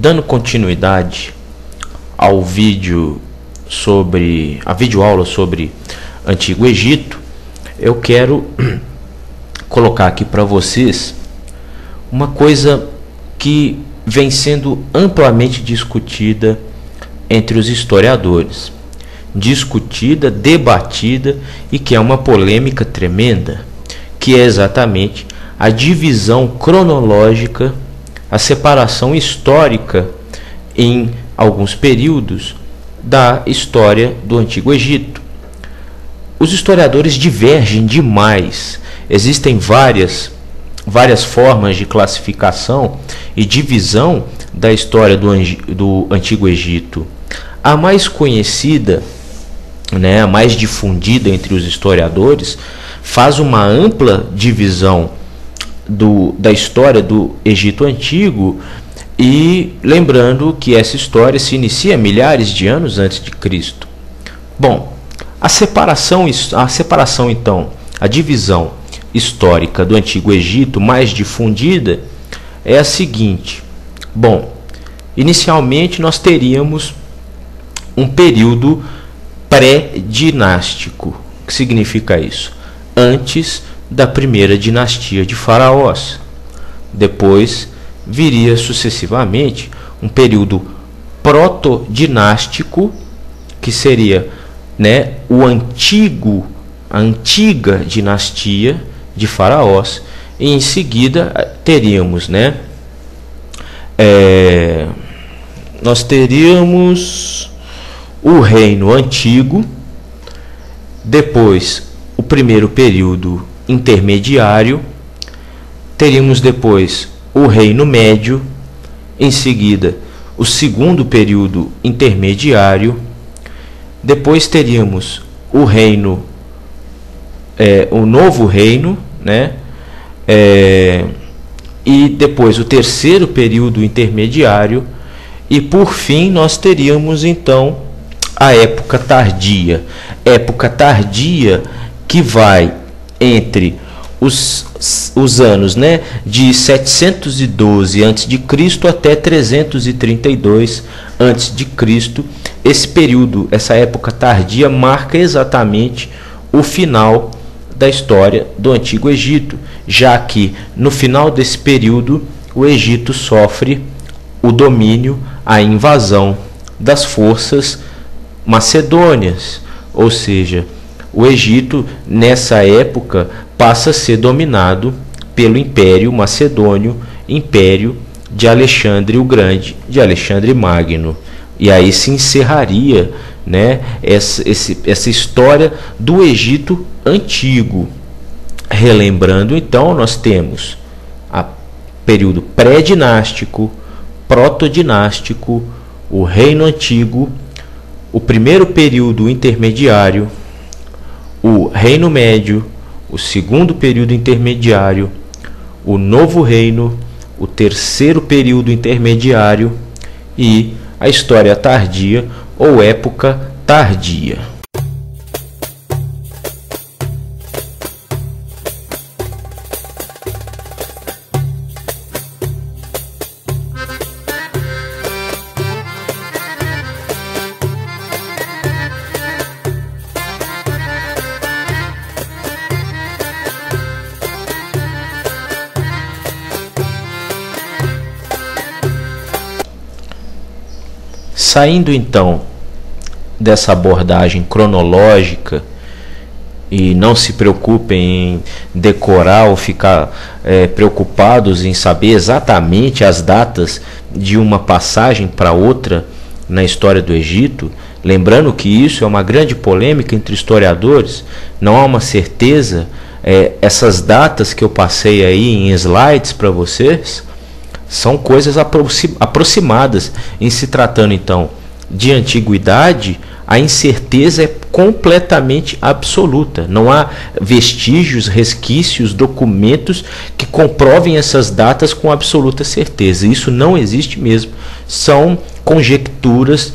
Dando continuidade ao vídeo sobre a videoaula sobre Antigo Egito, eu quero colocar aqui para vocês uma coisa que vem sendo amplamente discutida entre os historiadores, discutida, debatida e que é uma polêmica tremenda, que é exatamente a divisão cronológica, a separação histórica em alguns períodos da história do Antigo Egito. Os historiadores divergem demais. Existem várias formas de classificação e divisão da história do Antigo Egito. A mais conhecida, a mais difundida entre os historiadores, faz uma ampla divisão da história do Egito Antigo, e lembrando que essa história se inicia milhares de anos antes de Cristo. Bom, a separação então, a divisão histórica do Antigo Egito mais difundida é a seguinte. Bom, inicialmente nós teríamos um período pré-dinástico. O que significa isso? Antes da primeira dinastia de faraós. Proto viria sucessivamente um período protodinástico, que seria a antiga dinastia de faraós, e em seguida teríamos nós teríamos o reino antigo, depois o primeiro período intermediário, teríamos depois o reino médio, em seguida o segundo período intermediário, depois teríamos o reino, o novo reino, e depois o terceiro período intermediário, e por fim nós teríamos então a época tardia. Época tardia que vai entre os anos de 712 a.C. até 332 a.C. Esse período, essa época tardia, marca exatamente o final da história do Antigo Egito, já que no final desse período o Egito sofre o domínio, a invasão das forças macedônias, ou seja, o Egito nessa época passa a ser dominado pelo Império Macedônio, Império de Alexandre o Grande, de Alexandre Magno. E aí se encerraria essa história do Egito Antigo. Relembrando, então, nós temos o período pré-dinástico, protodinástico, o Reino Antigo, o primeiro período intermediário, o Reino Médio, o segundo período intermediário, o Novo Reino, o terceiro período intermediário e a história tardia ou época tardia. Saindo então dessa abordagem cronológica, e não se preocupem em decorar ou ficar preocupados em saber exatamente as datas de uma passagem para outra na história do Egito, lembrando que isso é uma grande polêmica entre historiadores, não há uma certeza. Essas datas que eu passei aí em slides para vocês são coisas aproximadas. Em se tratando então de antiguidade, a incerteza é completamente absoluta. Não há vestígios, resquícios, documentos que comprovem essas datas com absoluta certeza. Isso não existe mesmo. São conjecturas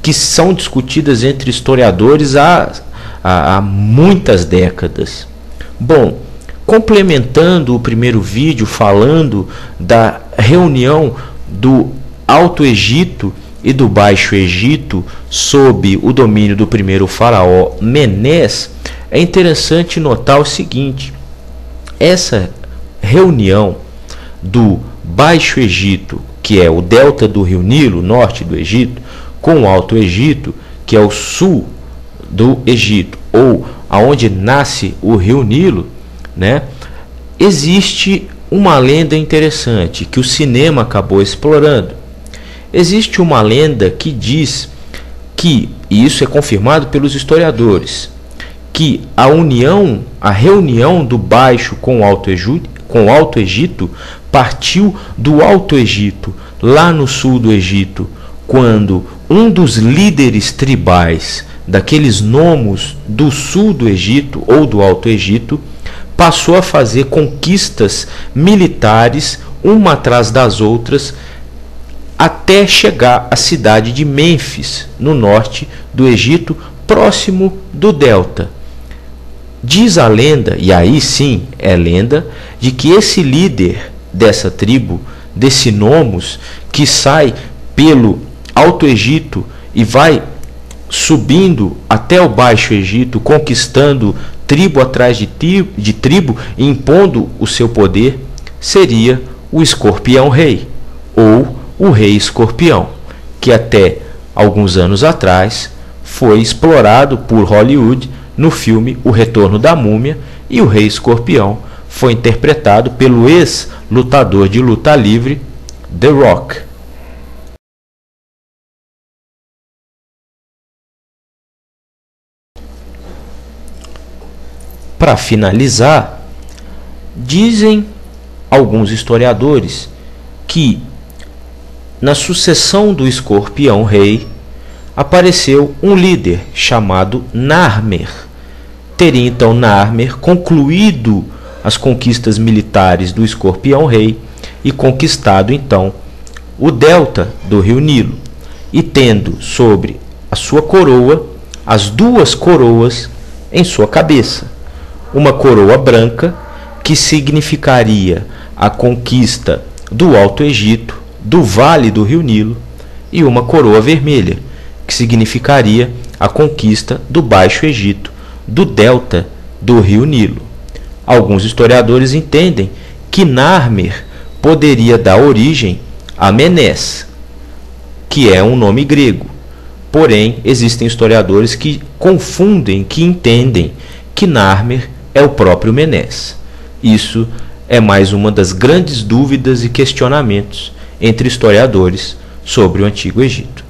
que são discutidas entre historiadores há muitas décadas. Bom, complementando o primeiro vídeo falando da reunião do Alto Egito e do Baixo Egito sob o domínio do primeiro faraó Menés, é interessante notar o seguinte: essa reunião do Baixo Egito, que é o delta do rio Nilo, norte do Egito, com o Alto Egito, que é o sul do Egito, ou aonde nasce o rio Nilo, né? Existe uma lenda interessante que o cinema acabou explorando. Existe uma lenda que diz que, e isso é confirmado pelos historiadores, que a reunião do Baixo com o Alto Egito partiu do Alto Egito, lá no sul do Egito, quando um dos líderes tribais daqueles nomos do sul do Egito ou do Alto Egito passou a fazer conquistas militares uma atrás das outras até chegar à cidade de Mênfis, no norte do Egito, próximo do delta. Diz a lenda, e aí sim é lenda, de que esse líder dessa tribo, desse nomos, que sai pelo Alto Egito e vai subindo até o Baixo Egito, conquistando tribo atrás de tribo e impondo o seu poder, seria o Escorpião Rei, ou o Rei Escorpião, que até alguns anos atrás foi explorado por Hollywood no filme O Retorno da Múmia, e o Rei Escorpião foi interpretado pelo ex-lutador de luta livre The Rock. Para finalizar, dizem alguns historiadores que na sucessão do Escorpião Rei apareceu um líder chamado Narmer. Teria então Narmer concluído as conquistas militares do Escorpião Rei e conquistado então o delta do rio Nilo, e tendo sobre a sua coroa as duas coroas em sua cabeça. Uma coroa branca, que significaria a conquista do Alto Egito, do Vale do rio Nilo, e uma coroa vermelha, que significaria a conquista do Baixo Egito, do delta do rio Nilo. Alguns historiadores entendem que Narmer poderia dar origem a Menés, que é um nome grego. Porém, existem historiadores que confundem, que entendem que Narmer é o próprio Menés. Isso é mais uma das grandes dúvidas e questionamentos entre historiadores sobre o Antigo Egito.